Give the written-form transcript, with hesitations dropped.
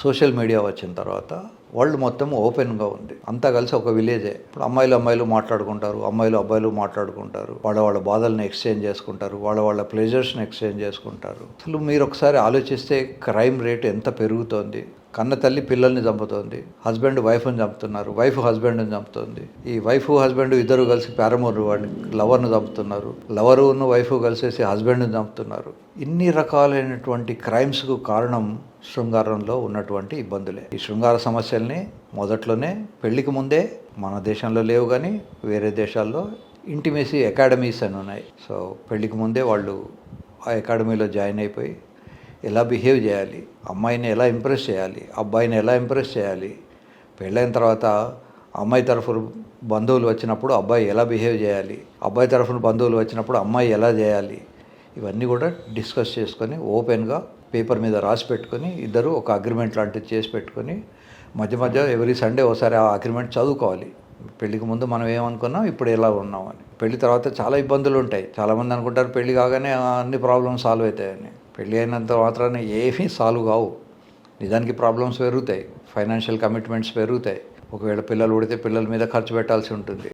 Social media వచ్చిన తర్వాత world మొత్తం ఓపెన్గా ఉంది. అంతా కలిసి ఒక విలేజే. ఇప్పుడు అమ్మాయిలు మాట్లాడుకుంటారు, అబ్బాయిలు మాట్లాడుకుంటారు, వాళ్ళ బాధలను ఎక్స్చేంజ్ చేసుకుంటారు, వాళ్ళ ప్లెజర్స్ని ఎక్స్చేంజ్ చేసుకుంటారు. అసలు మీరు ఒకసారి ఆలోచిస్తే క్రైమ్ రేట్ ఎంత పెరుగుతోంది. కన్న తల్లి పిల్లల్ని చంపుతోంది, హస్బెండ్ వైఫ్ని చంపుతున్నారు, వైఫ్ హస్బెండ్ని చంపుతోంది, ఈ వైఫ్ హస్బెండ్ ఇద్దరు కలిసి ప్యారమోర్ వాడిని లవర్ను చంపుతున్నారు, లవరును వైఫ్ కలిసేసి హస్బెండ్ని చంపుతున్నారు. ఇన్ని రకాలైనటువంటి క్రైమ్స్కు కారణం శృంగారంలో ఉన్నటువంటి ఇబ్బందులే. ఈ శృంగార సమస్యల్ని మొదట్లోనే పెళ్లికి ముందే మన దేశంలో లేవు, కానీ వేరే దేశాల్లో ఇంటిమేసీ అకాడమీస్ అని ఉన్నాయి. సో పెళ్లికి ముందే వాళ్ళు ఆ అకాడమీలో జాయిన్ అయిపోయి ఎలా బిహేవ్ చేయాలి, అమ్మాయిని ఎలా ఇంప్రెస్ చేయాలి, అబ్బాయిని ఎలా ఇంప్రెస్ చేయాలి, పెళ్ళైన తర్వాత అమ్మాయి తరఫున బంధువులు వచ్చినప్పుడు అబ్బాయి ఎలా బిహేవ్ చేయాలి, అబ్బాయి తరఫున బంధువులు వచ్చినప్పుడు అమ్మాయి ఎలా చేయాలి, ఇవన్నీ కూడా డిస్కస్ చేసుకొని ఓపెన్గా పేపర్ మీద రాసి పెట్టుకొని ఇద్దరు ఒక అగ్రిమెంట్ లాంటిది చేసి పెట్టుకొని మధ్య ఎవ్రీ సండే ఒకసారి ఆ అగ్రిమెంట్ చదువుకోవాలి. పెళ్ళికి ముందు మనం ఏమనుకున్నాం, ఇప్పుడు ఎలా ఉన్నామని. పెళ్లి తర్వాత చాలా ఇబ్బందులు ఉంటాయి. చాలామంది అనుకుంటారు పెళ్లి కాగానే అన్ని ప్రాబ్లమ్స్ సాల్వ్ అవుతాయని. పెళ్ళి అయినంత మాత్రాన ఏమీ సాల్వ్ కావు. నిజానికి ప్రాబ్లమ్స్ పెరుగుతాయి, ఫైనాన్షియల్ కమిట్మెంట్స్ పెరుగుతాయి. ఒకవేళ పిల్లలు పుడితే పిల్లల మీద ఖర్చు పెట్టాల్సి ఉంటుంది.